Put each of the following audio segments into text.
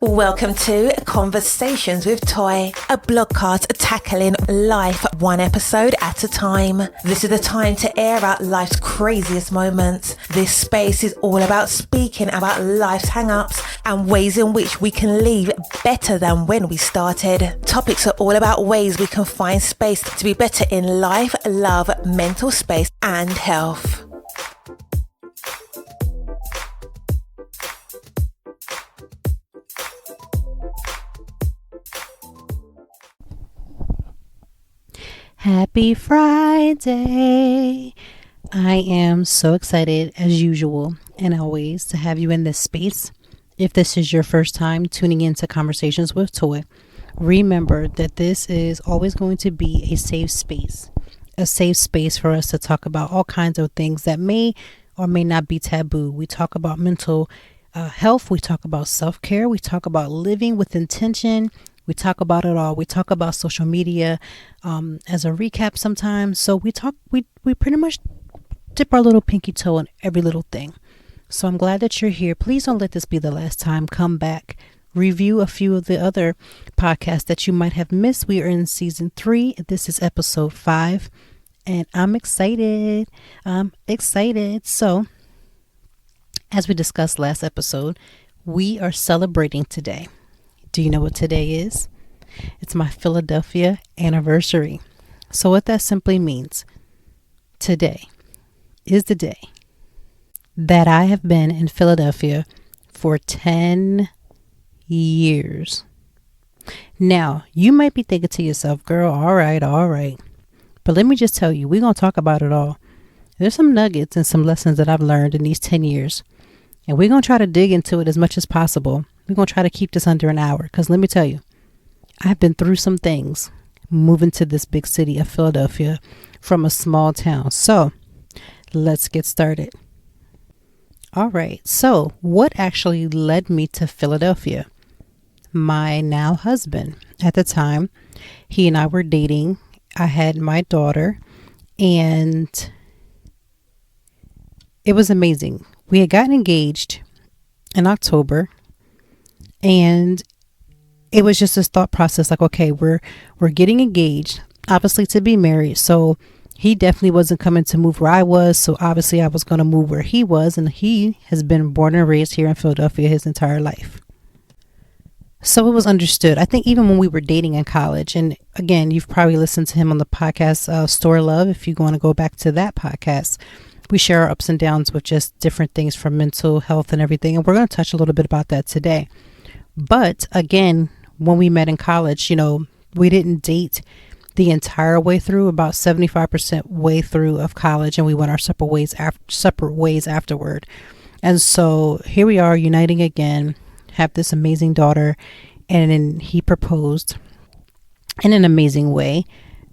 Welcome to Conversations with Toy, a blogcast tackling life one episode at a time. This is the time to air out life's craziest moments. This space is all about speaking about life's hang-ups and ways in which we can leave better than when we started. Topics are all about ways we can find space to be better in life, love, mental space, and health. Happy Friday! I am so excited as usual and always to have you in this space. If this is your first time tuning into Conversations with Toy, remember that this is always going to be a safe space for us to talk about all kinds of things that may or may not be taboo. We talk about mental health, we talk about self-care, we talk about living with intention. We talk about it all. We talk about social media as a recap sometimes. So we pretty much dip our little pinky toe in every little thing. So I'm glad that you're here. Please don't let this be the last time. Come back, review a few of the other podcasts that you might have missed. We are in season 3. This is episode 5 and I'm excited. So as we discussed last episode, we are celebrating today. Do you know what today is? It's my Philadelphia anniversary. So what that simply means, today is the day that I have been in Philadelphia for 10 years. Now, you might be thinking to yourself, girl, all right. But let me just tell you, we're going to talk about it all. There's some nuggets and some lessons that I've learned in these 10 years. And we're going to try to dig into it as much as possible. We're going to try to keep this under an hour because let me tell you, I've been through some things moving to this big city of Philadelphia from a small town. So let's get started. All right. So what actually led me to Philadelphia? My now husband. At the time, he and I were dating. I had my daughter and it was amazing. We had gotten engaged in October. And it was just this thought process like, okay, we're getting engaged, obviously to be married. So he definitely wasn't coming to move where I was. So obviously I was going to move where he was. And he has been born and raised here in Philadelphia his entire life. So it was understood. I think even when we were dating in college, and again, you've probably listened to him on the podcast, Store Love. If you want to go back to that podcast, we share our ups and downs with just different things from mental health and everything. And we're going to touch a little bit about that today. But again, when we met in college, we didn't date the entire way through, about 75% way through of college, and we went our separate ways afterward. And so here we are uniting again, have this amazing daughter, and then he proposed in an amazing way.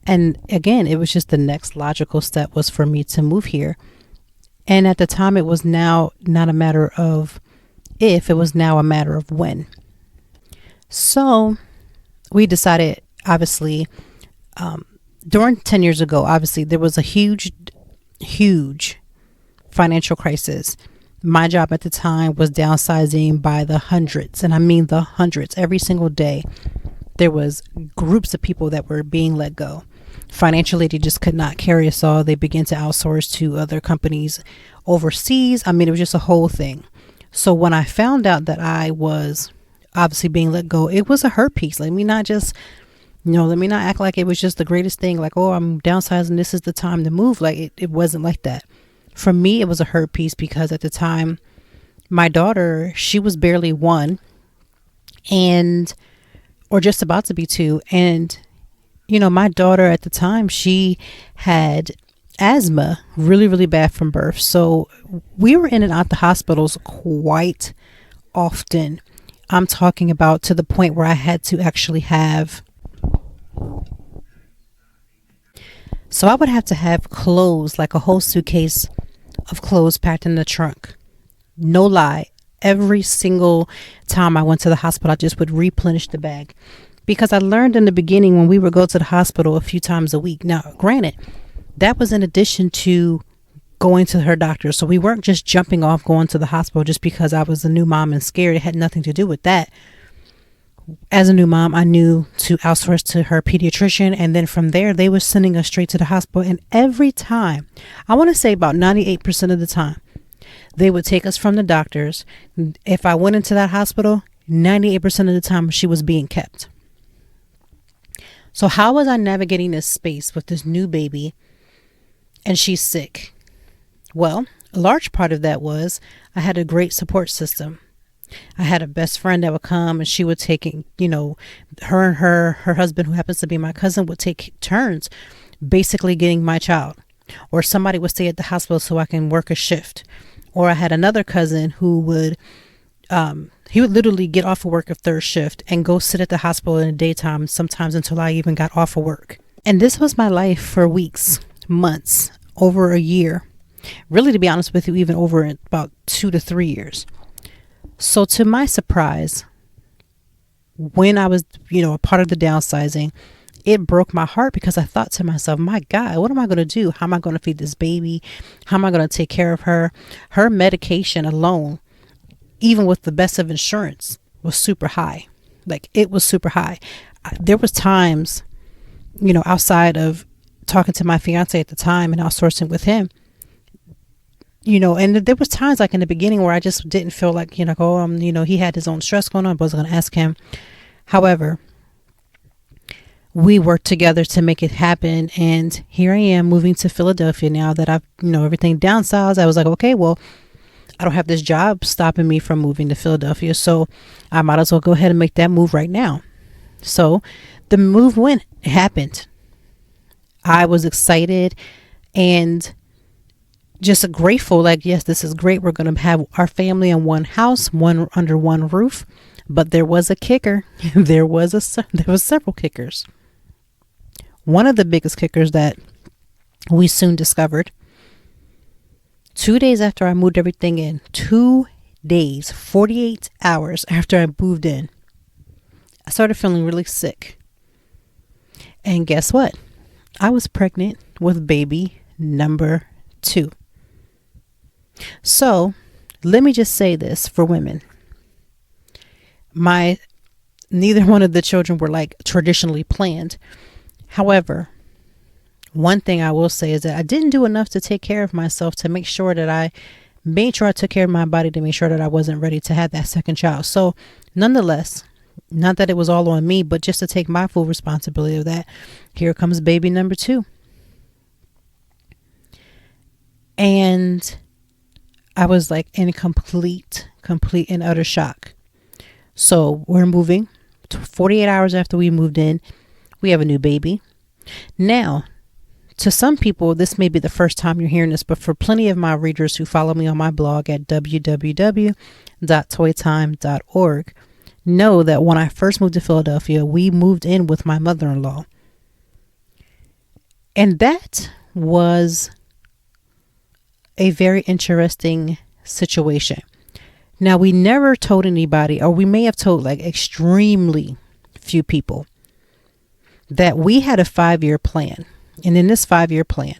And again, it was just the next logical step was for me to move here. And at the time, it was now not a matter of if, it was now a matter of when. So we decided, obviously, during 10 years ago, obviously, there was a huge financial crisis. My job at the time was downsizing by the hundreds, and I mean the hundreds. Every single day, there was groups of people that were being let go. Financially, they just could not carry us all. They began to outsource to other companies overseas. I mean, it was just a whole thing. So when I found out that I was obviously being let go, it was a hurt piece. Let me not act like it was just the greatest thing. Like, oh, I'm downsizing. This is the time to move. Like it wasn't like that. For me, it was a hurt piece because at the time, my daughter, she was barely 1 or just about to be 2. And, my daughter at the time, she had asthma really, really bad from birth. So we were in and out the hospitals quite often. I'm talking about to the point where I had to actually have, so I would have to have clothes, like a whole suitcase of clothes packed in the trunk. No lie. Every single time I went to the hospital, I just would replenish the bag because I learned in the beginning when we would go to the hospital a few times a week. Now, granted, that was in addition to going to her doctor. So we weren't just jumping off going to the hospital just because I was a new mom and scared. It had nothing to do with that. As a new mom, I knew to outsource to her pediatrician. And then from there, they were sending us straight to the hospital. And every time, I want to say about 98% of the time, they would take us from the doctors. If I went into that hospital, 98% of the time she was being kept. So how was I navigating this space with this new baby and she's sick? Well, a large part of that was I had a great support system. I had a best friend that would come and she would take, her and her husband, who happens to be my cousin, would take turns basically getting my child. Or somebody would stay at the hospital so I can work a shift. Or I had another cousin who would, he would literally get off of work at third shift and go sit at the hospital in the daytime, sometimes until I even got off of work. And this was my life for weeks, months, over a year. Really, to be honest with you, even over about 2 to 3 years. So to my surprise, when I was, a part of the downsizing, it broke my heart because I thought to myself, my God, what am I going to do? How am I going to feed this baby? How am I going to take care of her? Her medication alone, even with the best of insurance, was super high. Like, it was super high. There was times, outside of talking to my fiance at the time and outsourcing with him, and there was times like in the beginning where I just didn't feel like, he had his own stress going on. I wasn't going to ask him. However, we worked together to make it happen. And here I am moving to Philadelphia now that I've, everything downsized. I was like, okay, well, I don't have this job stopping me from moving to Philadelphia. So I might as well go ahead and make that move right now. So the move it happened. I was excited and just grateful. Like, yes, this is great. We're going to have our family in one house, under one roof. But there was a kicker. There was several kickers. One of the biggest kickers that we soon discovered, 2 days after I moved everything in, 2 days, 48 hours after I moved in, I started feeling really sick. And guess what? I was pregnant with baby number 2. So let me just say this for women. Neither one of the children were like traditionally planned. However, one thing I will say is that I didn't do enough to take care of myself, to make sure that I took care of my body, to make sure that I wasn't ready to have that second child. So nonetheless, not that it was all on me, but just to take my full responsibility of that, here comes baby number 2. And I was like in complete and utter shock. So we're moving 48 hours after we moved in. We have a new baby. Now, to some people, this may be the first time you're hearing this, but for plenty of my readers who follow me on my blog at www.toytime.org, know that when I first moved to Philadelphia, we moved in with my mother-in-law. And that was a very interesting situation. Now, we never told anybody, or we may have told like extremely few people, that we had a 5-year plan. And in this 5-year plan,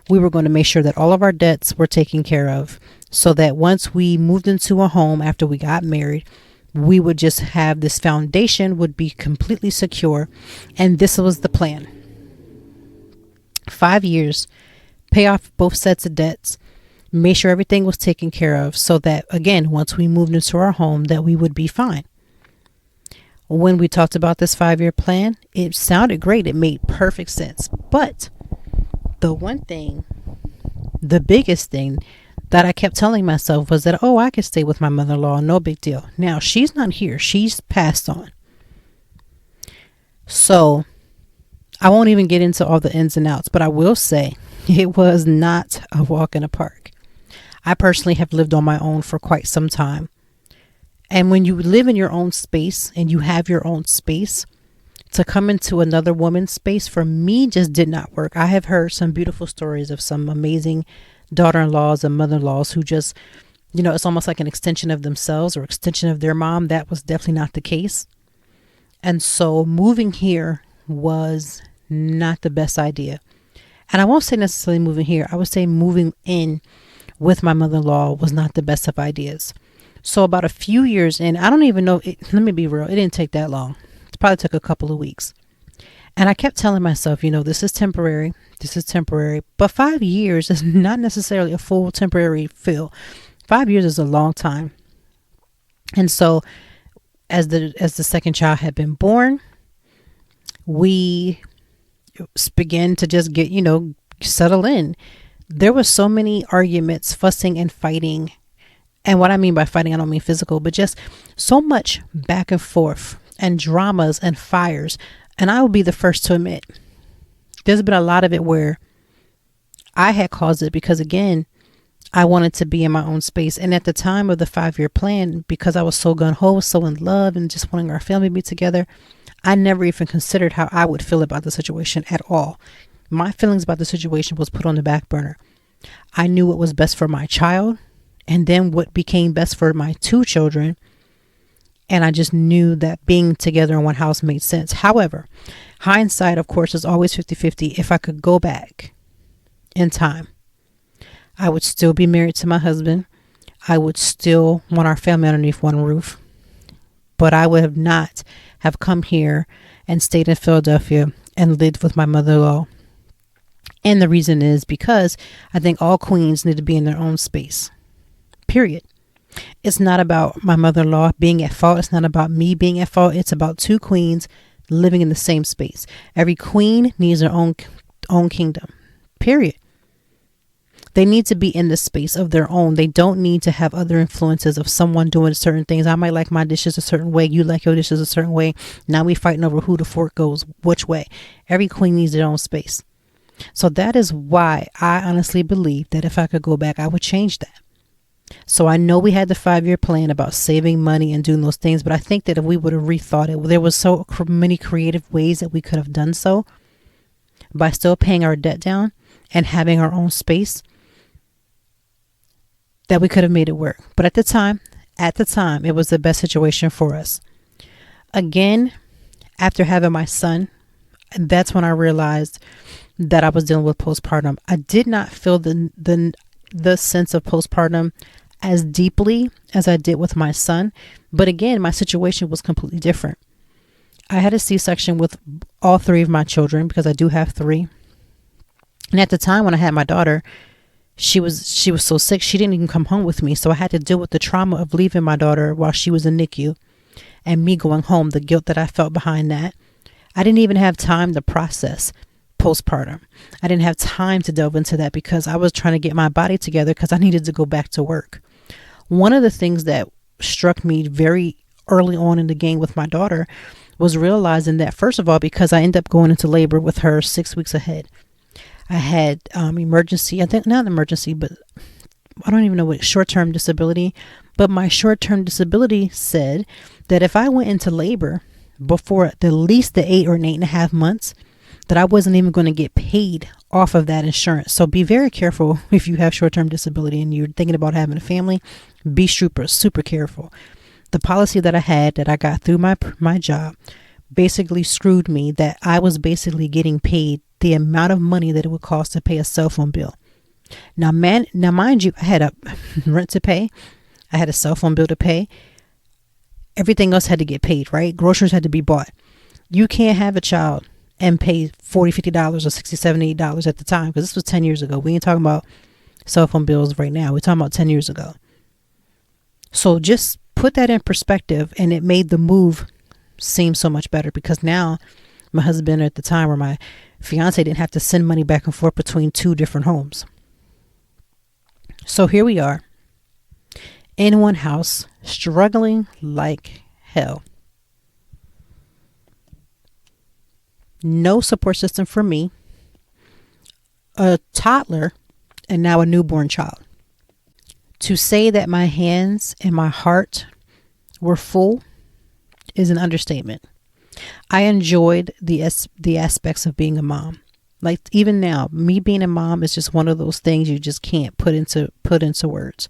we were going to make sure that all of our debts were taken care of, so that once we moved into a home after we got married, we would just have this foundation would be completely secure. And this was the plan. 5 years, pay off both sets of debts, make sure everything was taken care of, so that, again, once we moved into our home, that we would be fine. When we talked about this 5-year plan, it sounded great. It made perfect sense. But the biggest thing that I kept telling myself was that, I could stay with my mother-in-law, no big deal. Now, she's not here. She's passed on. So I won't even get into all the ins and outs, but I will say it was not a walk in the park. I personally have lived on my own for quite some time. And when you live in your own space and you have your own space, to come into another woman's space, for me, just did not work. I have heard some beautiful stories of some amazing daughter-in-laws and mother-in-laws who just, it's almost like an extension of themselves or extension of their mom. That was definitely not the case. And so moving here was not the best idea. And I won't say necessarily moving here. I would say moving in with my mother-in-law was not the best of ideas. So about a few years in, I don't even know, let me be real, it didn't take that long. It probably took a couple of weeks. And I kept telling myself, this is temporary. This is temporary. But 5 years is not necessarily a full temporary feel. 5 years is a long time. And so as the second child had been born, we began to just get, settle in. There were so many arguments, fussing and fighting. And what I mean by fighting, I don't mean physical, but just so much back and forth and dramas and fires. And I will be the first to admit, there's been a lot of it where I had caused it because, again, I wanted to be in my own space. And at the time of the 5-year plan, because I was so gung-ho, so in love and just wanting our family to be together, I never even considered how I would feel about the situation at all. My feelings about the situation was put on the back burner. I knew what was best for my child and then what became best for my 2 children. And I just knew that being together in one house made sense. However, hindsight, of course, is always 50-50. If I could go back in time, I would still be married to my husband. I would still want our family underneath one roof. But I would have not have come here and stayed in Philadelphia and lived with my mother-in-law. And the reason is because I think all queens need to be in their own space. Period. It's not about my mother-in-law being at fault. It's not about me being at fault. It's about 2 queens living in the same space. Every queen needs their own kingdom. Period. They need to be in the space of their own. They don't need to have other influences of someone doing certain things. I might like my dishes a certain way. You like your dishes a certain way. Now we fighting over who the fork goes which way. Every queen needs their own space. So that is why I honestly believe that if I could go back, I would change that. So I know we had the 5-year plan about saving money and doing those things, but I think that if we would have rethought it, there was so many creative ways that we could have done so by still paying our debt down and having our own space, that we could have made it work. But at the time, it was the best situation for us. Again, after having my son, that's when I realized that I was dealing with postpartum. I did not feel the sense of postpartum as deeply as I did with my son. But again, my situation was completely different. I had a C-section with all 3 of my children because I do have 3. And at the time when I had my daughter, she was so sick, she didn't even come home with me. So I had to deal with the trauma of leaving my daughter while she was in NICU and me going home, the guilt that I felt behind that. I didn't even have time to process postpartum. I didn't have time to delve into that because I was trying to get my body together because I needed to go back to work. One of the things that struck me very early on in the game with my daughter was realizing that, first of all, because I ended up going into labor with her 6 weeks ahead, I had emergency, I think not emergency, but I don't even know what, short-term disability. But my short-term disability said that if I went into labor before at least the 8 or 8.5 months, that I wasn't even going to get paid off of that insurance. So be very careful if you have short-term disability and you're thinking about having a family. Be super careful. The policy that I had that I got through my job basically screwed me, that I was basically getting paid the amount of money that it would cost to pay a cell phone bill. Now mind you, I had a rent to pay. I had a cell phone bill to pay. Everything else had to get paid, right? Groceries had to be bought. You can't have a child and pay $40, $50 or $60, $70 at the time, because this was 10 years ago. We ain't talking about cell phone bills right now. We're talking about 10 years ago. So just put that in perspective, and it made the move seem so much better, because now my husband at the time, or my fiance, didn't have to send money back and forth between 2 different homes. So here we are in one house, struggling like hell. No support system for me, a toddler, and now a newborn child. To say that my hands and my heart were full is an understatement. I enjoyed the aspects of being a mom. Like even now, me being a mom is just one of those things you just can't put into words.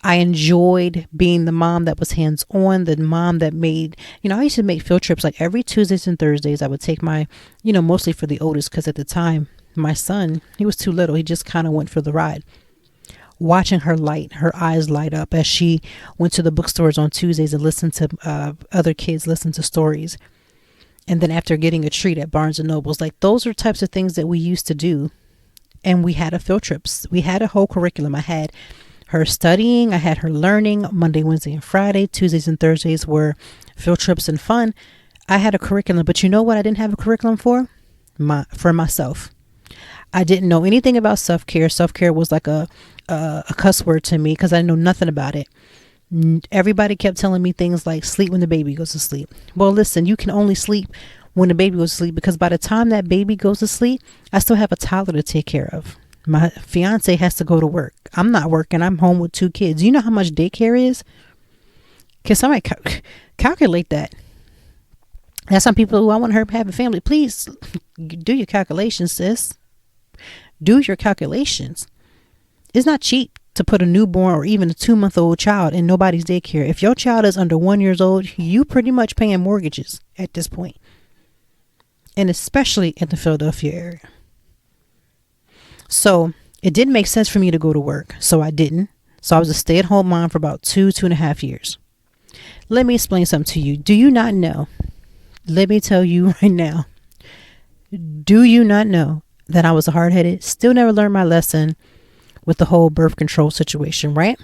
I enjoyed being the mom that was hands-on, the mom that made, I used to make field trips like every Tuesdays and Thursdays. I would take my, mostly for the oldest, because at the time, my son, he was too little. He just kind of went for the ride. watching her eyes light up as she went to the bookstores on Tuesdays and listened to other kids listen to stories. And then after getting a treat at Barnes and Nobles, like those are types of things that we used to do. And we had a field trips. We had a whole curriculum. I had her studying. I had her learning. Monday, Wednesday, and Friday. Tuesdays and Thursdays were field trips and fun. I had a curriculum. But you know what I didn't have a curriculum for? For myself. I didn't know anything about self-care. Self-care was like a cuss word to me because I know nothing about it. Everybody kept telling me things like sleep when the baby goes to sleep. Well, listen, you can only sleep when the baby goes to sleep, because by the time that baby goes to sleep, I still have a toddler to take care of. My fiance has to go to work. I'm not working. I'm home with 2 kids. You know how much daycare is? Can somebody calculate that? There's some people who I want her to have a family. Please do your calculations, sis. Do your calculations. It's not cheap to put a newborn or even a 2-month-old child in nobody's daycare. If your child is under 1 year old, you pretty much paying mortgages at this point. And especially in the Philadelphia area. So it didn't make sense for me to go to work. So I didn't. So I was a stay-at-home mom for about 2.5 years. Let me explain something to you. Do you not know? Let me tell you right now. Do you not know that I was hard-headed? Still never learned my lesson with the whole birth control situation, right?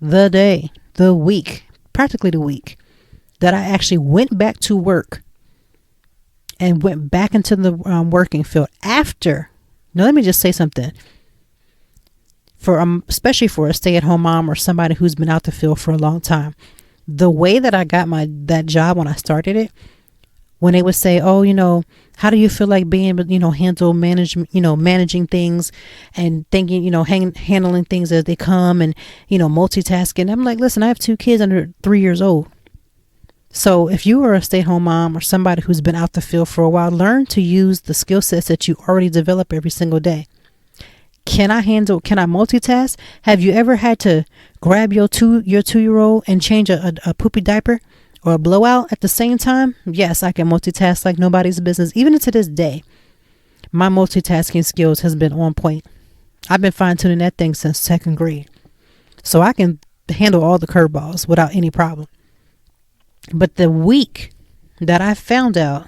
Practically the week that I actually went back to work and went back into the working field after. Now, let me just say something. Especially for a stay-at-home mom or somebody who's been out the field for a long time, the way that I got that job when I started it, when they would say, "Oh, how do you feel like being, handle management, managing things and thinking, handling things as they come and, multitasking." I'm like, listen, I have 2 kids under 3 years old. So if you are a stay-at-home mom or somebody who's been out the field for a while, learn to use the skill sets that you already develop every single day. Can I multitask? Have you ever had to grab your 2-year-old and change a poopy diaper or a blowout at the same time? Yes, I can multitask like nobody's business. Even to this day, my multitasking skills has been on point. I've been fine-tuning that thing since 2nd grade. So I can handle all the curveballs without any problem. But the week that I found out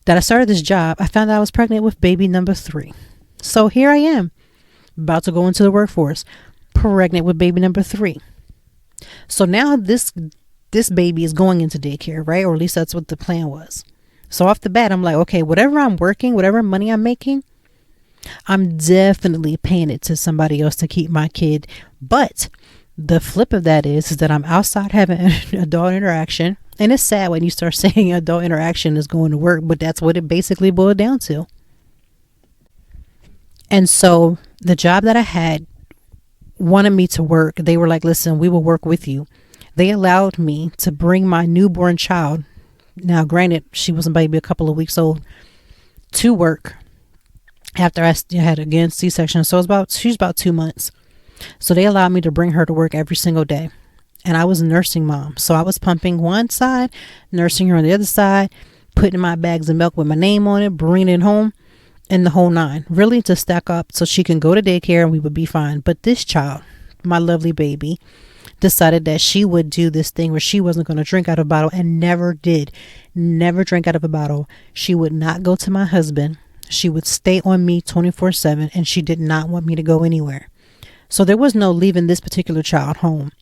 that I started this job, I found out I was pregnant with baby number 3. So here I am, about to go into the workforce, pregnant with baby number 3. So now this baby is going into daycare, right? Or at least that's what the plan was. So off the bat, I'm like, okay, whatever I'm working, whatever money I'm making, I'm definitely paying it to somebody else to keep my kid. But the flip of that is that I'm outside having adult interaction. And it's sad when you start saying adult interaction is going to work, but that's what it basically boiled down to. And so the job that I had wanted me to work. They were like, listen, we will work with you. They allowed me to bring my newborn child. Now, granted, she was maybe a couple of weeks old, to work after I had, again, C-section. So she's about 2 months. So they allowed me to bring her to work every single day. And I was a nursing mom. So I was pumping one side, nursing her on the other side, putting my bags of milk with my name on it, bringing it home, and the whole 9. Really to stack up so she can go to daycare and we would be fine. But this child, my lovely baby, decided that she would do this thing where she wasn't going to drink out of a bottle, and never did. Never drank out of a bottle. She would not go to my husband. She would stay on me 24/7, and she did not want me to go anywhere. So there was no leaving this particular child home.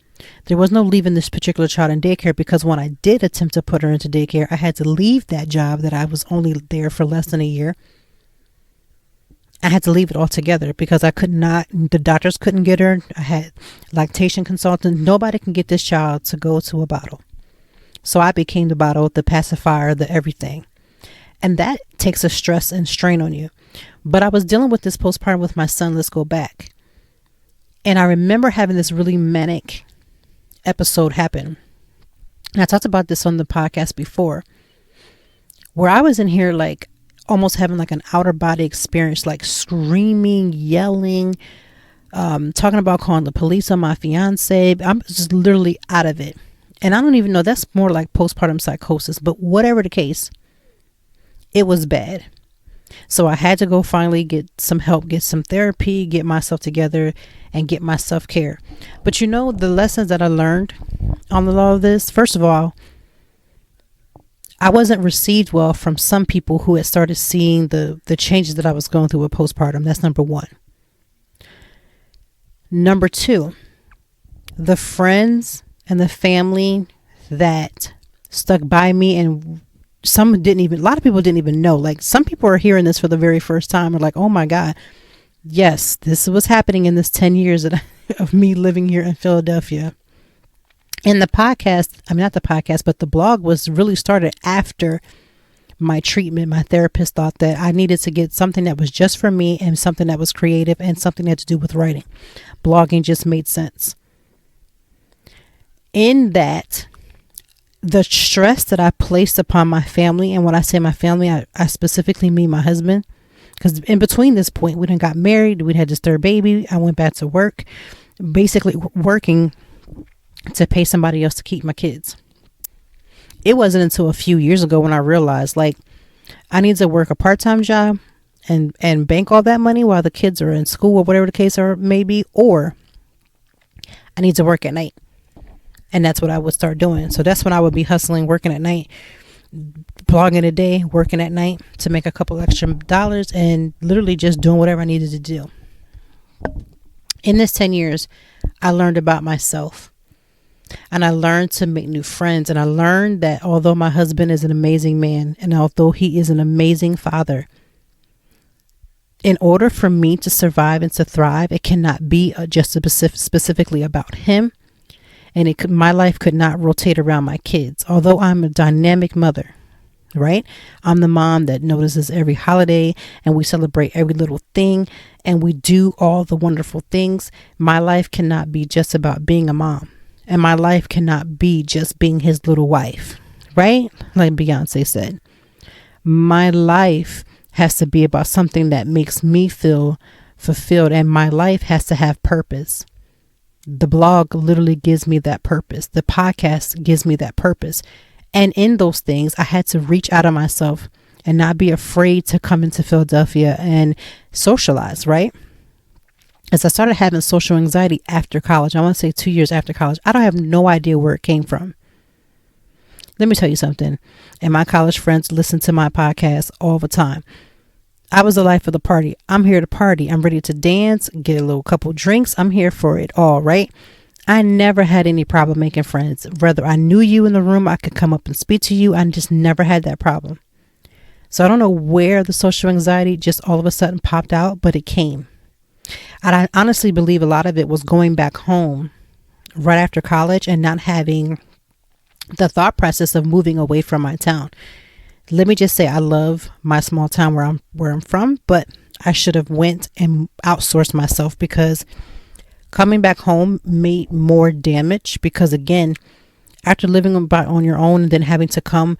There was no leaving this particular child in daycare, because when I did attempt to put her into daycare, I had to leave that job that I was only there for less than a year. I had to leave it altogether because I could not, the doctors couldn't get her. I had lactation consultant. Nobody can get this child to go to a bottle. So I became the bottle, the pacifier, the everything. And that takes a stress and strain on you. But I was dealing with this postpartum with my son. Let's go back. And I remember having this really manic episode happen. And I talked about this on the podcast before, where I was in here like almost having like an outer body experience, like screaming, yelling, talking about calling the police on my fiance. I'm just literally out of it. And I don't even know, that's more like postpartum psychosis, but whatever the case, it was bad. So I had to go finally get some help, get some therapy, get myself together, and get my self-care. But the lessons that I learned on the law of this, first of all, I wasn't received well from some people who had started seeing the changes that I was going through with postpartum. That's number one. Number two, the friends and the family that stuck by me, and a lot of people didn't even know. Like, some people are hearing this for the very first time, are like, oh my God, yes, this was happening in this 10 years of me living here in Philadelphia. And the blog was really started after my treatment. My therapist thought that I needed to get something that was just for me and something that was creative and something that had to do with writing. Blogging just made sense. In that, the stress that I placed upon my family, and when I say my family, I specifically mean my husband, because in between this point, we done got married, we had this third baby, I went back to work, basically working to pay somebody else to keep my kids. It wasn't until a few years ago when I realized, like, I need to work a part-time job and bank all that money while the kids are in school or whatever the case may be, or I need to work at night. And that's what I would start doing. So that's when I would be hustling, working at night, blogging a day, working at night to make a couple extra dollars, and literally just doing whatever I needed to do. In this 10 years, I learned about myself, and I learned to make new friends. And I learned that although my husband is an amazing man, and although he is an amazing father, in order for me to survive and to thrive, it cannot be just specifically about him. And my life could not rotate around my kids. Although I'm a dynamic mother, right? I'm the mom that notices every holiday, and we celebrate every little thing, and we do all the wonderful things. My life cannot be just about being a mom, and my life cannot be just being his little wife, right? Like Beyonce said, my life has to be about something that makes me feel fulfilled, and my life has to have purpose. The blog literally gives me that purpose. The podcast gives me that purpose. And in those things, I had to reach out of myself and not be afraid to come into Philadelphia and socialize, right? As I started having social anxiety after college, I want to say 2 years after college, I don't have no idea where it came from. Let me tell you something. And my college friends listen to my podcast all the time. I was the life of the party. I'm here to party. I'm ready to dance, get a little couple drinks. I'm here for it all, right? I never had any problem making friends. Whether I knew you in the room, I could come up and speak to you. I just never had that problem. So I don't know where the social anxiety just all of a sudden popped out, but it came. And I honestly believe a lot of it was going back home right after college and not having the thought process of moving away from my town. Let me just say, I love my small town where I'm from, but I should have went and outsourced myself, because coming back home made more damage. Because again, after living on your own and then having to come,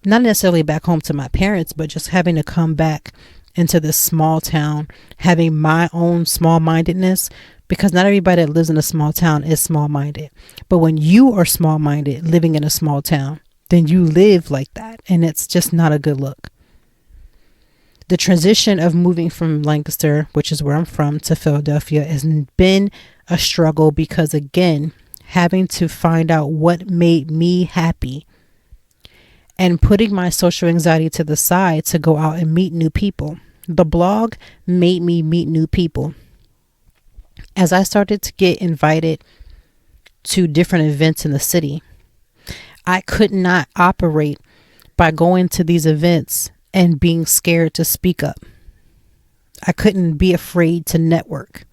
not necessarily back home to my parents, but just having to come back into this small town, having my own small-mindedness, because not everybody that lives in a small town is small-minded. But when you are small-minded living in a small town, then you live like that, and it's just not a good look. The transition of moving from Lancaster, which is where I'm from, to Philadelphia has been a struggle, because again, having to find out what made me happy and putting my social anxiety to the side to go out and meet new people. The blog made me meet new people. As I started to get invited to different events in the city, I could not operate by going to these events and being scared to speak up. I couldn't be afraid to network.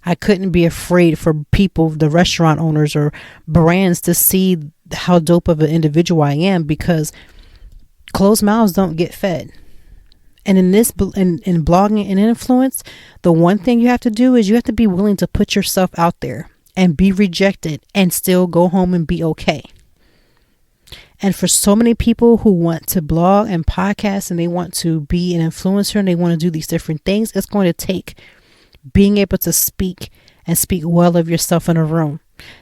I couldn't be afraid for people, the restaurant owners or brands, to see how dope of an individual I am, because closed mouths don't get fed. And in blogging and influence, the one thing you have to do is you have to be willing to put yourself out there and be rejected and still go home and be okay. And for so many people who want to blog and podcast and they want to be an influencer and they want to do these different things, it's going to take being able to speak and speak well of yourself in a room.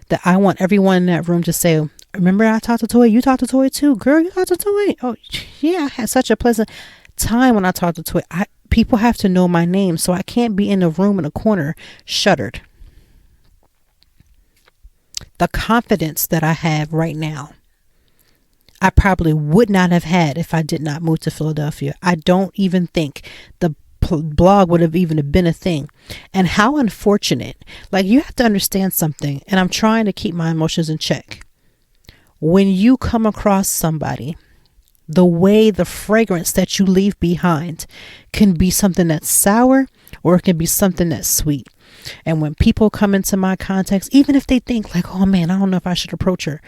That I want everyone in that room to say, remember I talked to Toy? You talked to Toy too? Girl, you talked to Toy? Oh, yeah, I had such a pleasant... time when I talk to Toy, people have to know my name, so I can't be in a room in a corner shuttered. The confidence that I have right now, I probably would not have had if I did not move to Philadelphia. I don't even think the blog would have even been a thing. And how unfortunate. Like, you have to understand something, and I'm trying to keep my emotions in check. When you come across somebody, the fragrance that you leave behind can be something that's sour, or it can be something that's sweet. And when people come into my context, even if they think like, oh man, I don't know if I should approach her.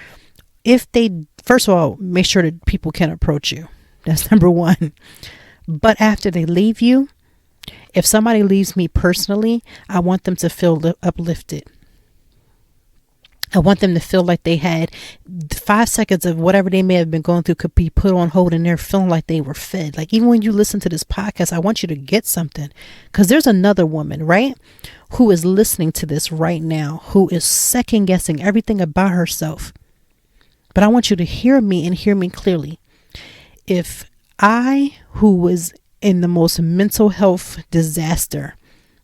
First of all, make sure that people can approach you. That's number one. But after they leave you, if somebody leaves me personally, I want them to feel uplifted. I want them to feel like they had 5 seconds of whatever they may have been going through could be put on hold, and they're feeling like they were fed. Like, even when you listen to this podcast, I want you to get something, because there's another woman, right, who is listening to this right now, who is second guessing everything about herself. But I want you to hear me, and hear me clearly. If I, who was in the most mental health disaster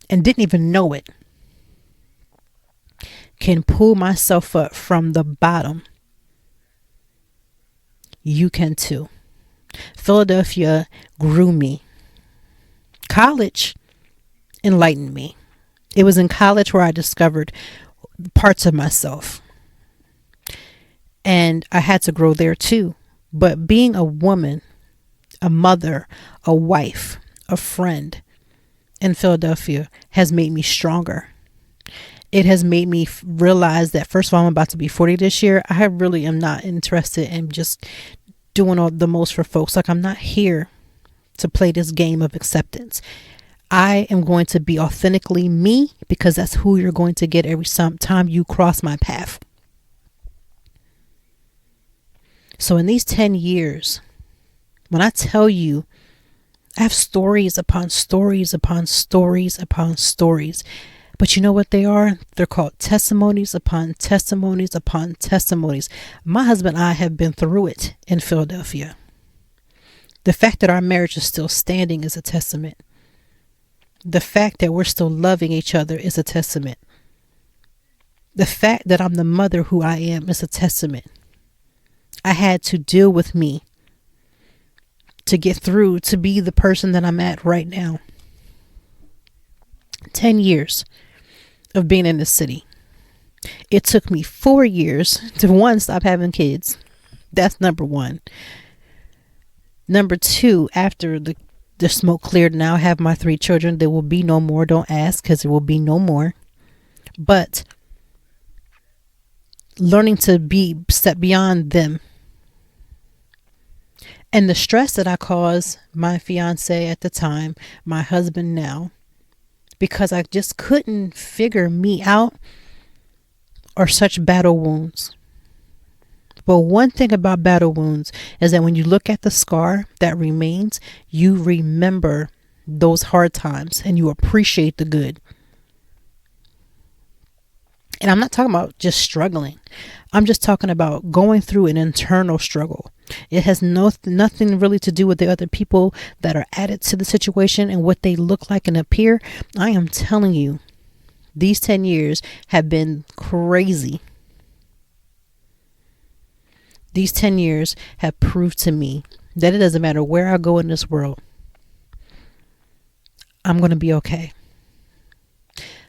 and didn't even know it, can pull myself up from the bottom, you can too. Philadelphia grew me. College enlightened me. It was in college where I discovered parts of myself. And I had to grow there too. But being a woman, a mother, a wife, a friend in Philadelphia has made me stronger. It has made me realize that, first of all, I'm about to be 40 this year. I really am not interested in just doing all the most for folks. Like, I'm not here to play this game of acceptance. I am going to be authentically me, because that's who you're going to get every time you cross my path. So in these 10 years, when I tell you, I have stories upon stories upon stories upon stories. But you know what they are? They're called testimonies upon testimonies upon testimonies. My husband and I have been through it in Philadelphia. The fact that our marriage is still standing is a testament. The fact that we're still loving each other is a testament. The fact that I'm the mother who I am is a testament. I had to deal with me to get through, to be the person that I'm at right now. 10 years of being in the city. It took me 4 years to, one, stop having kids. That's number one. Number two, after the smoke cleared, now I have my 3 children. There will be no more. Don't ask, because there will be no more. But learning to step beyond them. And the stress that I caused my fiance at the time, my husband now, because I just couldn't figure me out, are such battle wounds. But one thing about battle wounds is that when you look at the scar that remains, you remember those hard times and you appreciate the good. And I'm not talking about just struggling. I'm just talking about going through an internal struggle. It has nothing really to do with the other people that are added to the situation and what they look like and appear. I am telling you, these 10 years have been crazy. These 10 years have proved to me that it doesn't matter where I go in this world, I'm going to be okay.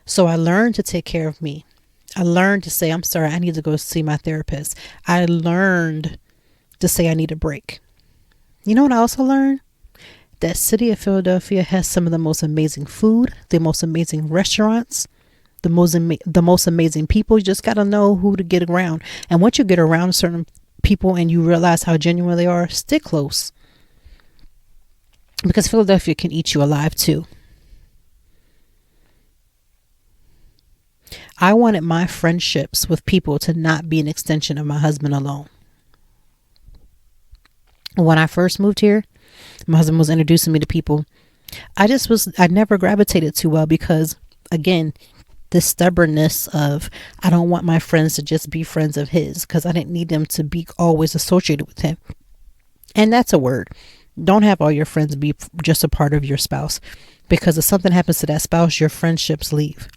So I learned to take care of me. I learned to say, I'm sorry, I need to go see my therapist. I learned to say I need a break. You know what I also learned? That city of Philadelphia has some of the most amazing food, the most amazing restaurants, the most amazing people. You just got to know who to get around. And once you get around certain people and you realize how genuine they are, stick close. Because Philadelphia can eat you alive too. I wanted my friendships with people to not be an extension of my husband alone. When I first moved here, my husband was introducing me to people. I never gravitated too well because, again, the stubbornness of, I don't want my friends to just be friends of his, because I didn't need them to be always associated with him. And that's a word. Don't have all your friends be just a part of your spouse, because if something happens to that spouse, your friendships leave.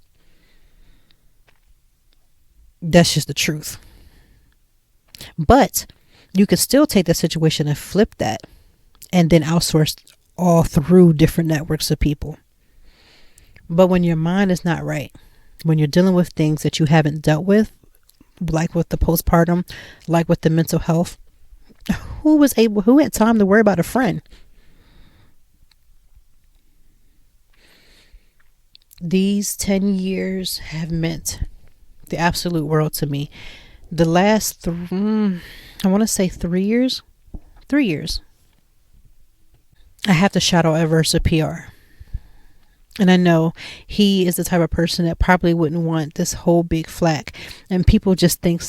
That's just the truth. But you could still take the situation and flip that and then outsource all through different networks of people. But when your mind is not right, when you're dealing with things that you haven't dealt with, like with the postpartum, like with the mental health, who had time to worry about a friend? These 10 years have meant the absolute world to me. The last, I want to say 3 years. 3 years. I have to shout out Adversa PR. And I know he is the type of person that probably wouldn't want this whole big flack. And people just think,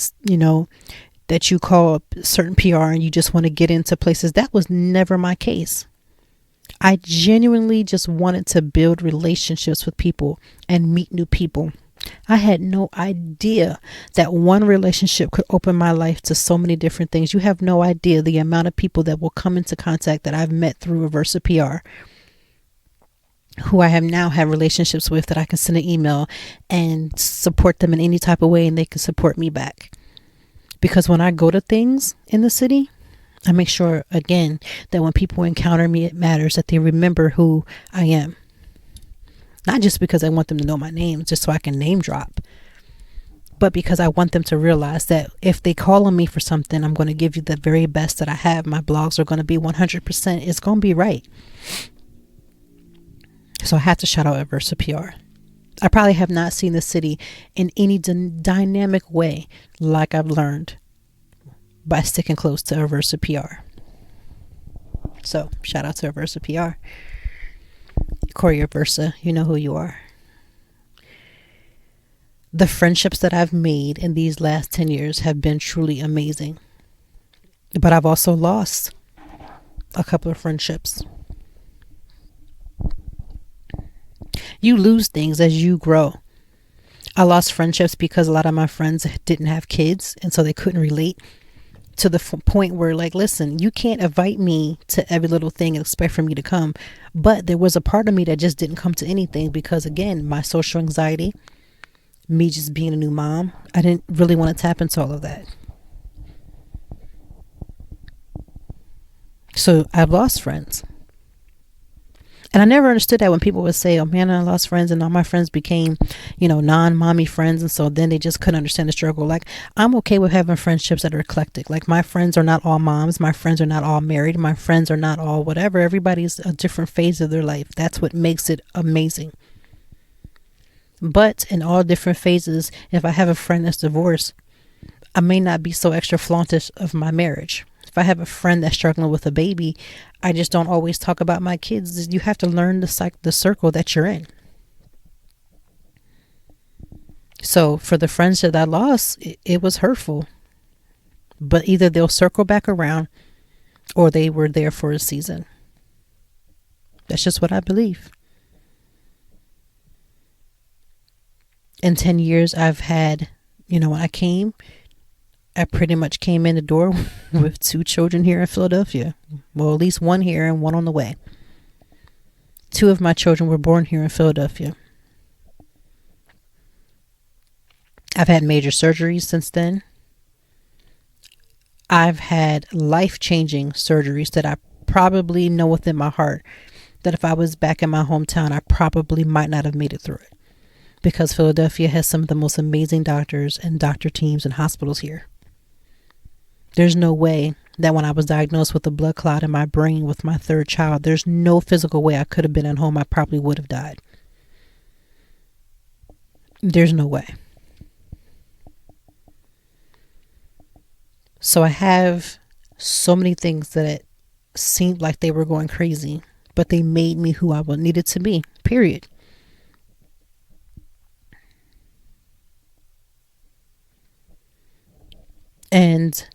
that you call up certain PR and you just want to get into places. That was never my case. I genuinely just wanted to build relationships with people and meet new people. I had no idea that one relationship could open my life to so many different things. You have no idea the amount of people that will come into contact that I've met through Adversa PR, who I have now had relationships with, that I can send an email and support them in any type of way, and they can support me back. Because when I go to things in the city, I make sure, again, that when people encounter me, it matters that they remember who I am. Not just because I want them to know my name, just so I can name drop, but because I want them to realize that if they call on me for something, I'm going to give you the very best that I have. My blogs are going to be 100%. It's going to be right. So I have to shout out Adversa PR. I probably have not seen the city in any dynamic way like I've learned by sticking close to Adversa PR. So shout out to Adversa PR. Corey Adversa, you know who you are. The friendships that I've made in these last 10 years have been truly amazing. But I've also lost a couple of friendships. You lose things as you grow. I lost friendships because a lot of my friends didn't have kids, and so they couldn't relate, to the point where, like, listen, you can't invite me to every little thing and expect for me to come. But there was a part of me that just didn't come to anything because, again, my social anxiety, me just being a new mom, I didn't really want to tap into all of that. So I've lost friends. And I never understood that when people would say, oh man, I lost friends and all my friends became, non-mommy friends. And so then they just couldn't understand the struggle. Like, I'm okay with having friendships that are eclectic. Like, my friends are not all moms. My friends are not all married. My friends are not all whatever. Everybody's a different phase of their life. That's what makes it amazing. But in all different phases, if I have a friend that's divorced, I may not be so extra flauntish of my marriage. If I have a friend that's struggling with a baby, I just don't always talk about my kids. You have to learn the circle that you're in. So for the friends that I lost, it was hurtful. But either they'll circle back around or they were there for a season. That's just what I believe. In 10 years, I've had, when I pretty much came in the door with 2 children here in Philadelphia. Well, at least 1 here and 1 on the way. 2 of my children were born here in Philadelphia. I've had major surgeries since then. I've had life-changing surgeries that I probably know within my heart that if I was back in my hometown, I probably might not have made it through it. Because Philadelphia has some of the most amazing doctors and doctor teams and hospitals here. There's no way that when I was diagnosed with a blood clot in my brain with my 3rd child, there's no physical way I could have been at home. I probably would have died. There's no way. So I have so many things that seemed like they were going crazy, but they made me who I needed to be, period. And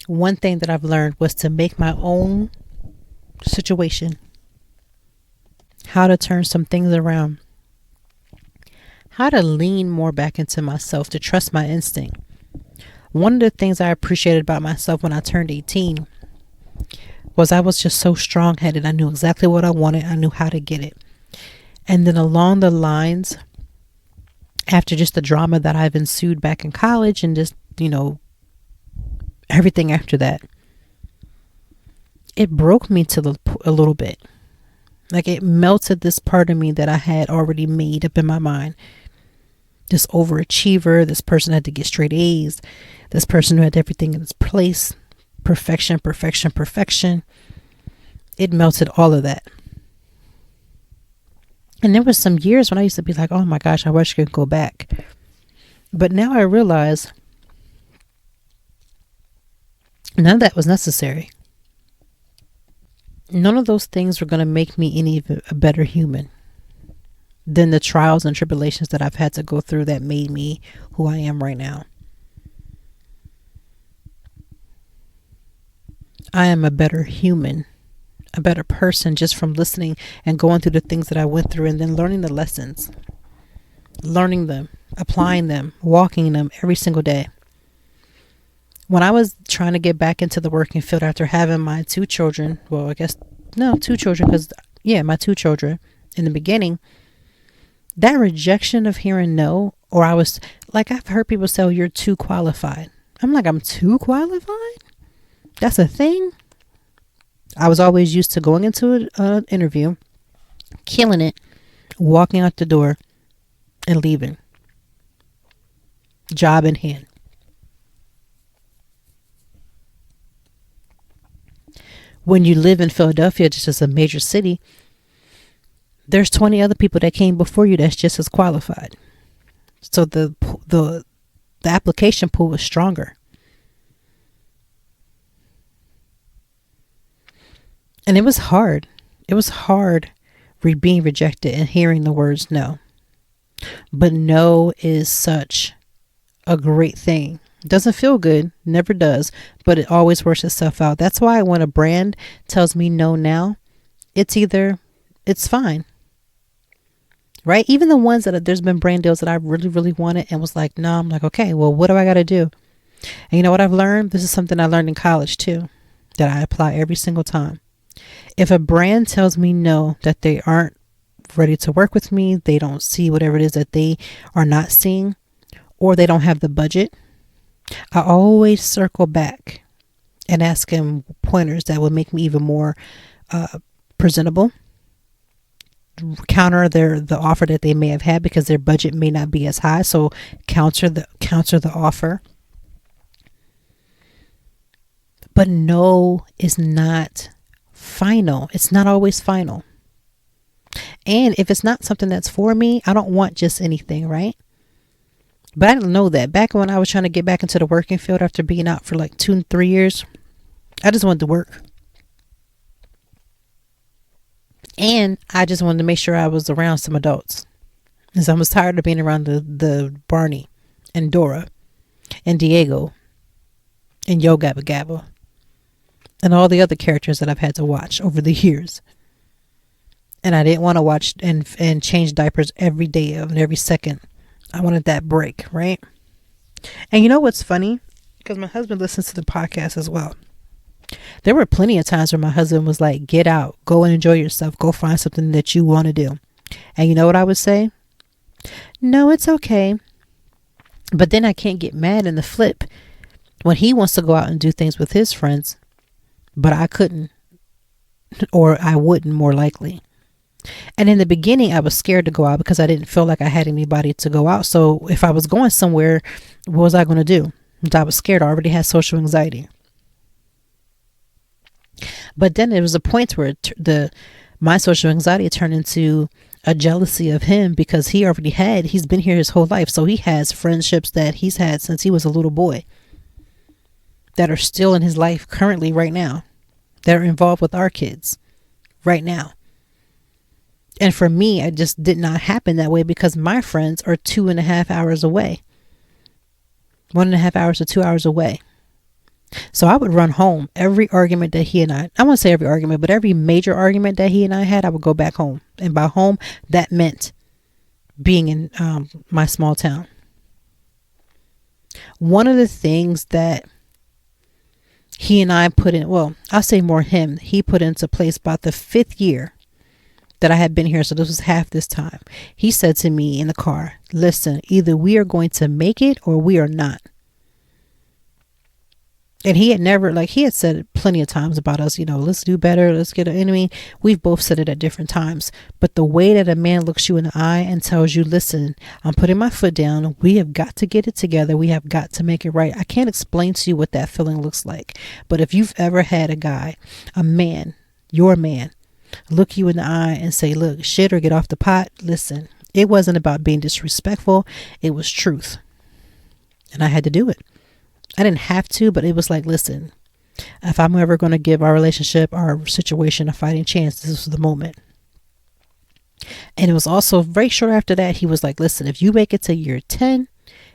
one thing that I've learned was to make my own situation, how to turn some things around, how to lean more back into myself, to trust my instinct. One of the things I appreciated about myself when I turned 18 was I was just so strong-headed. I knew exactly what I wanted. I knew how to get it. And then along the lines, after just the drama that I've ensued back in college and just, everything after that, it broke me a little bit. Like, it melted this part of me that I had already made up in my mind. This overachiever, this person had to get straight A's, this person who had everything in its place, perfection, perfection, perfection. It melted all of that. And there was some years when I used to be like, oh my gosh, I wish I could go back. But now I realize none of that was necessary. None of those things were going to make me any a better human than the trials and tribulations that I've had to go through that made me who I am right now. I am a better human, a better person just from listening and going through the things that I went through and then learning the lessons, learning them, applying them, walking them every single day. When I was trying to get back into the working field after having my two children, my two children in the beginning, that rejection of hearing no, or I was like, I've heard people say, oh, you're too qualified. I'm like, I'm too qualified? That's a thing? I was always used to going into an interview, killing it, walking out the door, and leaving. Job in hand. When you live in Philadelphia, just as a major city, there's 20 other people that came before you that's just as qualified. So the application pool was stronger. And it was hard. It was hard being rejected and hearing the words no. But no is such a great thing. It doesn't feel good, never does, but it always works itself out. That's why when a brand tells me no now, it's fine. Right? Even the ones there's been brand deals that I really, really wanted and was like, no, I'm like, okay, well, what do I got to do? And you know what I've learned? This is something I learned in college too, that I apply every single time. If a brand tells me no, that they aren't ready to work with me, they don't see whatever it is that they are not seeing, or they don't have the budget, I always circle back and ask them pointers that would make me even more presentable. Counter the offer that they may have had because their budget may not be as high. So counter the offer. But no is not final. It's not always final. And if it's not something that's for me, I don't want just anything, right? But I didn't know that. Back when I was trying to get back into the working field after being out for like 2-3 years, I just wanted to work. And I just wanted to make sure I was around some adults. Because I was tired of being around the Barney and Dora and Diego and Yo Gabba Gabba and all the other characters that I've had to watch over the years. And I didn't want to watch and change diapers every day and every second. I wanted that break, right? And you know what's funny? Because my husband listens to the podcast as well. There were plenty of times where my husband was like, get out, go and enjoy yourself, go find something that you want to do. And you know what I would say? No, it's okay. But then I can't get mad in the flip when he wants to go out and do things with his friends, but I couldn't, or I wouldn't, more likely. And in the beginning, I was scared to go out because I didn't feel like I had anybody to go out. So if I was going somewhere, what was I going to do? I was scared. I already had social anxiety. But then there was a point where my social anxiety turned into a jealousy of him because he's been here his whole life. So he has friendships that he's had since he was a little boy that are still in his life currently right now, that are involved with our kids right now. And for me, it just did not happen that way because my friends are 2.5 hours away. 1.5 hours to 2 hours away. So I would run home. Every argument that I won't say every argument, but every major argument that he and I had, I would go back home. And by home, that meant being in my small town. One of the things that he and I put in, well, I'll say more him. He put into place about the 5th year that I had been here. So this was half this time. He said to me in the car, listen, either we are going to make it or we are not. And he had never, like, he had said it plenty of times about us, let's do better. Let's get an enemy. We've both said it at different times. But the way that a man looks you in the eye and tells you, listen, I'm putting my foot down. We have got to get it together. We have got to make it right. I can't explain to you what that feeling looks like. But if you've ever had a guy, a man, your man, look you in the eye and say, look, shit or get off the pot. Listen, it wasn't about being disrespectful. It was truth. And I had to do it. I didn't have to, but it was like, listen, if I'm ever going to give our relationship, our situation a fighting chance, this was the moment. And it was also very short after that, he was like, listen, if you make it to year 10,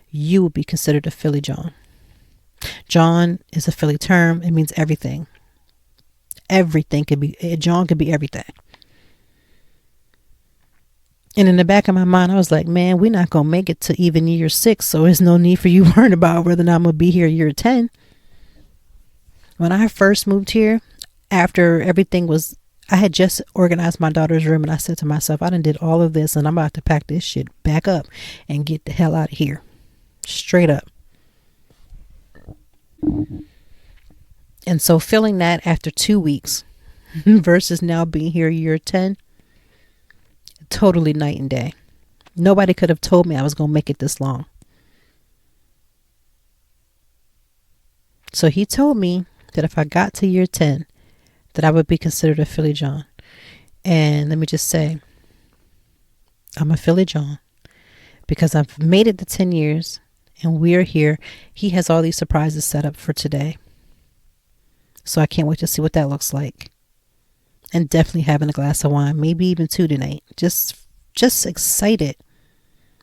you will be considered a Philly Jawn. Jawn is a Philly term. It means everything. Everything could be, Jawn could be everything. And in the back of my mind, I was like, man, we're not going to make it to even year 6. So there's no need for you worrying about whether or not I'm going to be here year 10. When I first moved here, after everything was, I had just organized my daughter's room. And I said to myself, I done did all of this and I'm about to pack this shit back up and get the hell out of here. Straight up. And so feeling that after 2 weeks versus now being here year 10, totally night and day. Nobody could have told me I was going to make it this long. So he told me that if I got to year 10, that I would be considered a Philly Jawn. And let me just say, I'm a Philly Jawn because I've made it to 10 years and we're here. He has all these surprises set up for today. So I can't wait to see what that looks like. And definitely having a glass of wine, maybe even 2 tonight. Just excited.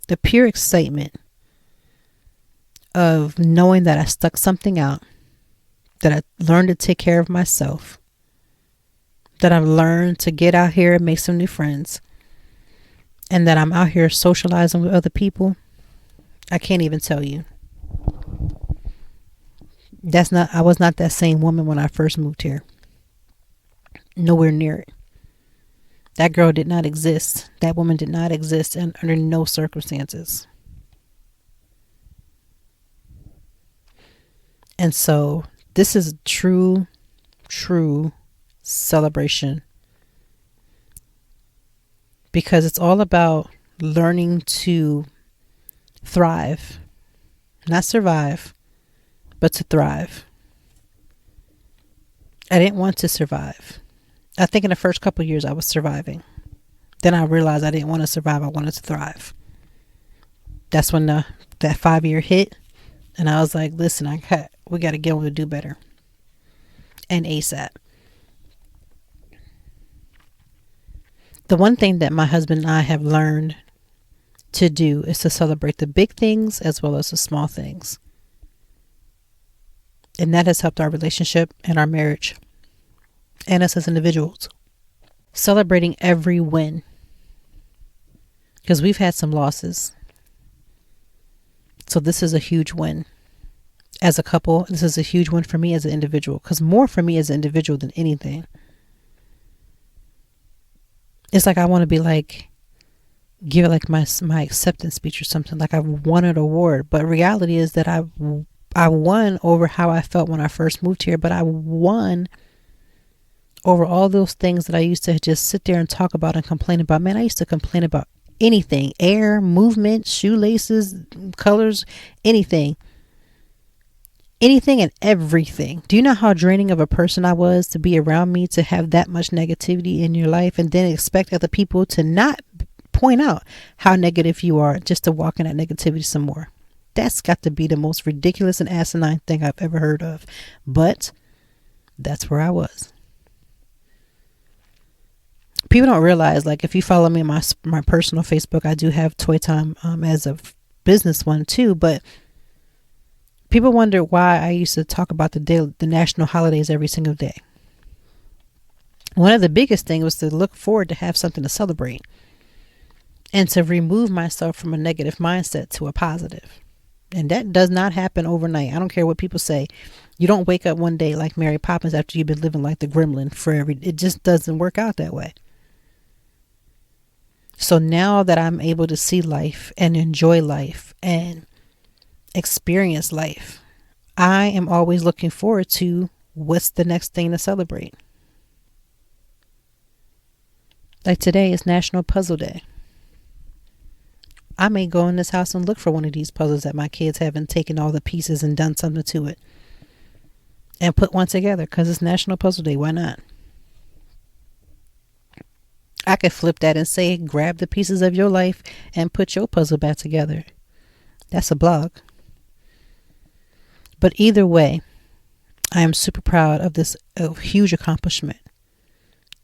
The pure excitement of knowing that I stuck something out, that I learned to take care of myself, that I've learned to get out here and make some new friends, and that I'm out here socializing with other people. I can't even tell you. I was not that same woman when I first moved here. Nowhere near it. That girl did not exist. That woman did not exist under no circumstances. And so this is true celebration. Because it's all about learning to thrive. Not survive, but to thrive. I didn't want to survive. I think in the first couple of years I was surviving. Then I realized I didn't want to survive. I wanted to thrive. That's when that 5-year hit. And I was like, listen, we got to get on to do better. And ASAP. The one thing that my husband and I have learned to do is to celebrate the big things as well as the small things. And that has helped our relationship and our marriage. And us as individuals. Celebrating every win. Because we've had some losses. So this is a huge win. As a couple, this is a huge win for me as an individual. Because more for me as an individual than anything. It's like I want to be like, give it like my acceptance speech or something. Like I've won an award. But reality is that I won over how I felt when I first moved here. But I won over all those things that I used to just sit there and talk about and complain about. Man, I used to complain about anything. Air, movement, shoelaces, colors, anything. Anything and everything. Do you know how draining of a person I was to be around me, to have that much negativity in your life and then expect other people to not point out how negative you are, just to walk in that negativity some more? That's got to be the most ridiculous and asinine thing I've ever heard of. But that's where I was. People don't realize, like, if you follow me on my personal Facebook, I do have Toy Time as a business one too. But people wonder why I used to talk about the national holidays every single day. One of the biggest things was to look forward to have something to celebrate and to remove myself from a negative mindset to a positive. And that does not happen overnight. I don't care what people say. You don't wake up one day like Mary Poppins after you've been living like the gremlin forever. It just doesn't work out that way. So now that I'm able to see life and enjoy life and experience life, I am always looking forward to what's the next thing to celebrate. Like today is National Puzzle Day. I may go in this house and look for one of these puzzles that my kids haven't taken all the pieces and done something to it and put one together because it's National Puzzle Day. Why not? I could flip that and say, grab the pieces of your life and put your puzzle back together. That's a blog. But either way, I am super proud of this huge accomplishment.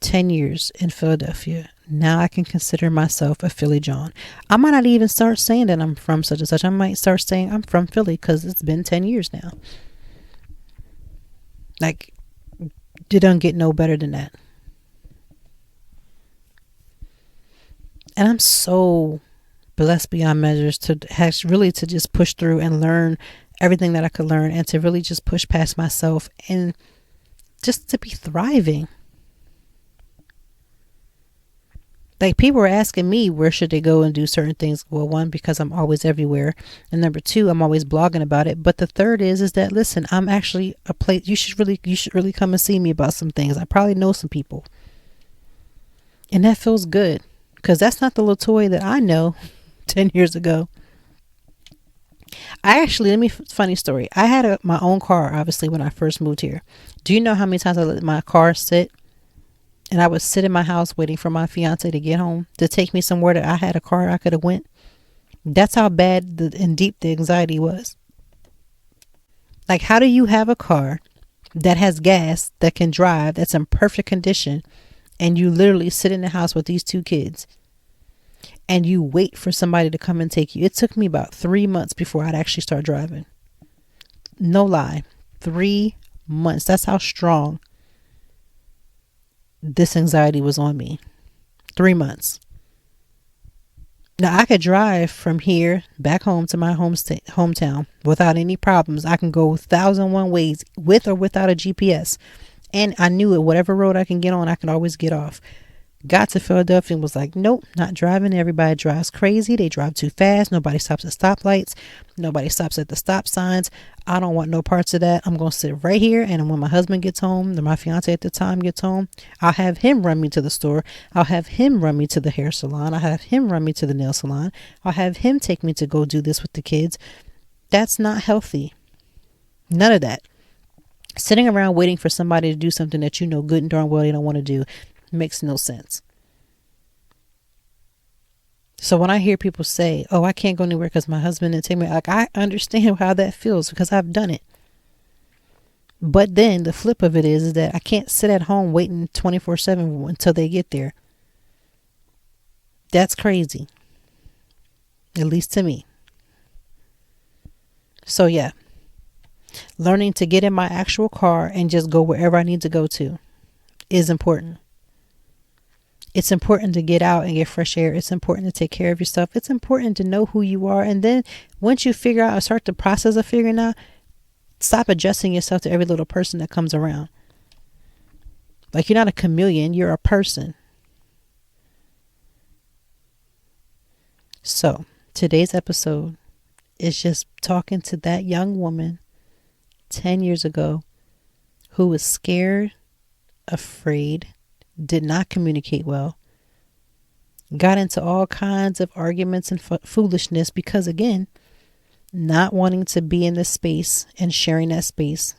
10 years in Philadelphia. Now I can consider myself a Philly Jawn. I might not even start saying that I'm from such and such. I might start saying I'm from Philly because it's been 10 years now. Like, it don't get no better than that. And I'm so blessed beyond measures to really to just push through and learn everything that I could learn and to really just push past myself and just to be thriving. Like, people were asking me where should they go and do certain things. Well, one, because I'm always everywhere. And number two, I'm always blogging about it. But the third is that, listen, I'm actually a place. You should really come and see me about some things. I probably know some people. And that feels good. Because that's not the LaToya that I know 10 years ago. Funny story. I had my own car, obviously, when I first moved here. Do you know how many times I let my car sit? And I would sit in my house waiting for my fiance to get home to take me somewhere that I had a car I could have went. That's how bad and deep the anxiety was. Like, how do you have a car that has gas, that can drive, that's in perfect condition, and you literally sit in the house with these two kids and you wait for somebody to come and take you? It took me about 3 months before I'd actually start driving. No lie. 3 months. That's how strong this anxiety was on me. 3 months. Now I could drive from here back home to my hometown without any problems. I can go 1,001 ways with or without a GPS. And I knew it, whatever road I can get on, I can always get off. Got to Philadelphia and was like, nope, not driving. Everybody drives crazy. They drive too fast. Nobody stops at stoplights. Nobody stops at the stop signs. I don't want no parts of that. I'm going to sit right here. And when my husband gets home, my fiance at the time gets home, I'll have him run me to the store. I'll have him run me to the hair salon. I'll have him run me to the nail salon. I'll have him take me to go do this with the kids. That's not healthy. None of that. Sitting around waiting for somebody to do something that you know good and darn well they don't want to do makes no sense. So when I hear people say, oh, I can't go anywhere because my husband didn't take me, like, I understand how that feels because I've done it. But then the flip of it is that I can't sit at home waiting 24/7 until they get there. That's crazy. At least to me. So yeah, learning to get in my actual car and just go wherever I need to go to is important. It's important to get out and get fresh air. It's important to take care of yourself. It's important to know who you are. And then once you figure out or start the process of figuring out, stop adjusting yourself to every little person that comes around. Like, you're not a chameleon, you're a person. So today's episode is just talking to that young woman 10 years ago who was scared, afraid, did not communicate well, got into all kinds of arguments and foolishness because, again, not wanting to be in this space and sharing that space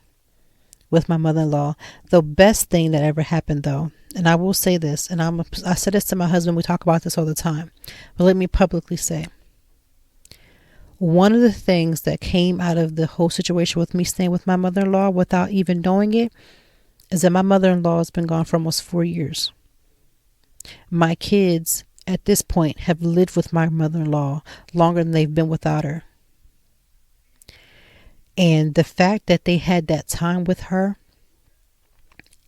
with my mother-in-law. The best thing that ever happened, though, and I will say this, and I said this to my husband, we talk about this all the time, but let me publicly say, one of the things that came out of the whole situation with me staying with my mother-in-law without even knowing it is that my mother-in-law has been gone for almost 4 years. My kids at this point have lived with my mother-in-law longer than they've been without her. And the fact that they had that time with her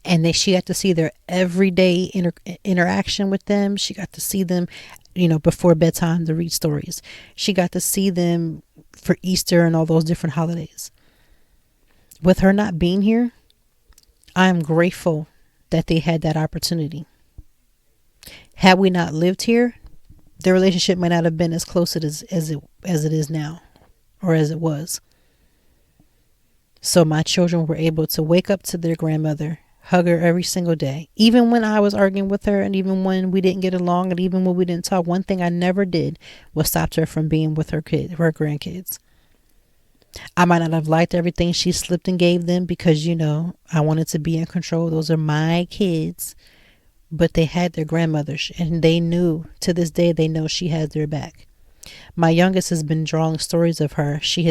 and she got to see their everyday interaction with them. She got to see them before bedtime to read stories. She got to see them for Easter and all those different holidays. With her not being here, I am grateful that they had that opportunity. Had we not lived here, the relationship might not have been as close as it is now, or as it was. So my children were able to wake up to their grandmother, hug her every single day. Even when I was arguing with her, and even when we didn't get along, and even when we didn't talk, one thing I never did was stop her from being with her grandkids. I might not have liked everything she slipped and gave them because, I wanted to be in control. Those are my kids. But they had their grandmothers, and they knew, to this day, they know she has their back. My youngest has been drawing stories of her. She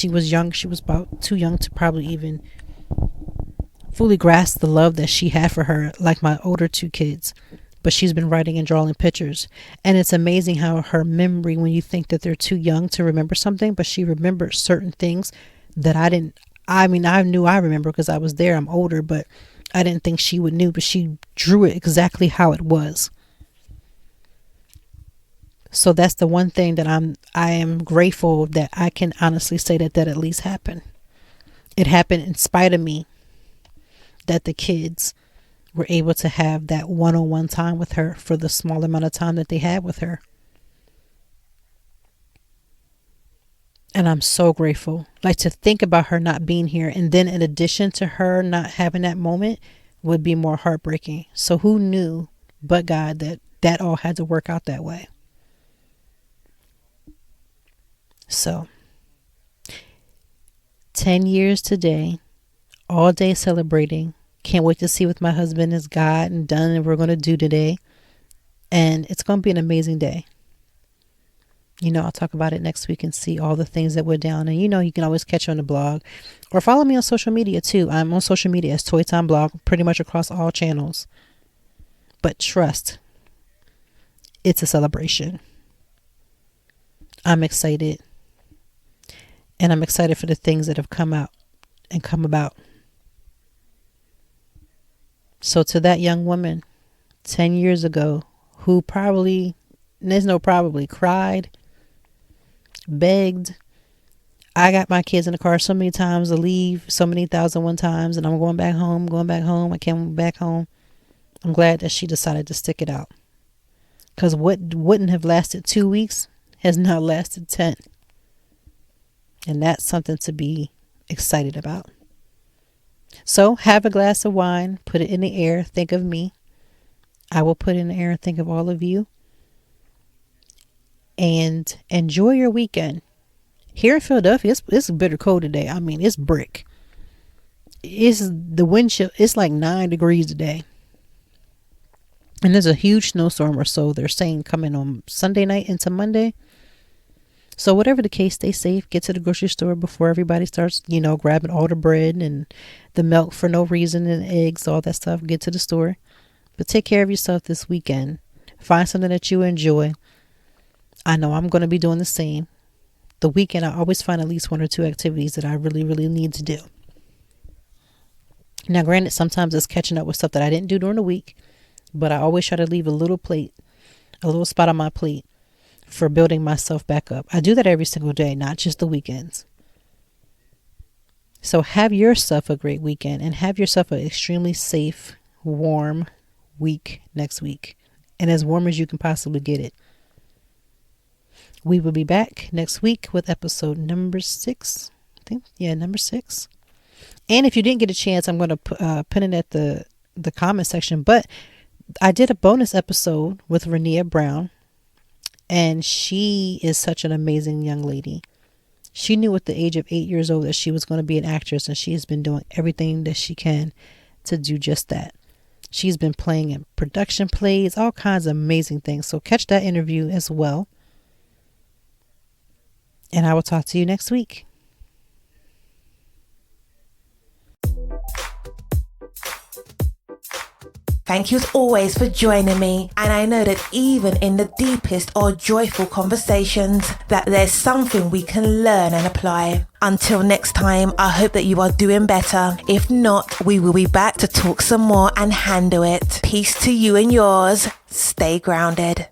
was young. She was about too young to probably even fully grasp the love that she had for her, like my older two kids. But she's been writing and drawing pictures. And it's amazing how her memory, when you think that they're too young to remember something, but she remembers certain things that I didn't. I knew I remember because I was there. I'm older, but I didn't think she would know, but she drew it exactly how it was. So that's the one thing that I am grateful that I can honestly say that at least happened. It happened in spite of me, that the kids were able to have that one-on-one time with her for the small amount of time that they had with her. And I'm so grateful. Like, to think about her not being here, and then in addition to her not having that moment, would be more heartbreaking. So who knew but God that all had to work out that way? So 10 years today, all day celebrating. Can't wait to see what my husband has got and done and we're going to do today. And it's going to be an amazing day. I'll talk about it next week and see all the things that went down. And you can always catch on the blog or follow me on social media too. I'm on social media as Toy Time Blog, pretty much across all channels. But trust, it's a celebration. I'm excited. And I'm excited for the things that have come out and come about. So to that young woman 10 years ago who probably cried, begged. I got my kids in the car so many times to leave, so many 1,001 times, and I'm going back home. I can't back home. I'm glad that she decided to stick it out. Because what wouldn't have lasted 2 weeks has now lasted 10. And that's something to be excited about. So have a glass of wine, put it in the air, think of me. I will put it in the air and think of all of you. And enjoy your weekend. Here in Philadelphia, it's bitter cold today. I mean, it's brick. It's the wind chill. It's like 9 degrees today. And there's a huge snowstorm or so they're saying coming on Sunday night into Monday. So whatever the case, stay safe. Get to the grocery store before everybody starts, grabbing all the bread and the milk for no reason and eggs, all that stuff. Get to the store. But take care of yourself this weekend. Find something that you enjoy. I know I'm going to be doing the same. The weekend, I always find at least 1 or 2 activities that I really, really need to do. Now, granted, sometimes it's catching up with stuff that I didn't do during the week, but I always try to leave a little spot on my plate for building myself back up. I do that every single day, not just the weekends. So have yourself a great weekend and have yourself an extremely safe, warm week next week. And as warm as you can possibly get it. We will be back next week with episode number 6. I think, number 6. And if you didn't get a chance, I'm going to put it at the comment section. But I did a bonus episode with Renea Brown. And she is such an amazing young lady. She knew at the age of 8 years old that she was going to be an actress. And she has been doing everything that she can to do just that. She's been playing in production plays, all kinds of amazing things. So catch that interview as well. And I will talk to you next week. Thank you as always for joining me. And I know that even in the deepest or joyful conversations, that there's something we can learn and apply. Until next time, I hope that you are doing better. If not, we will be back to talk some more and handle it. Peace to you and yours. Stay grounded.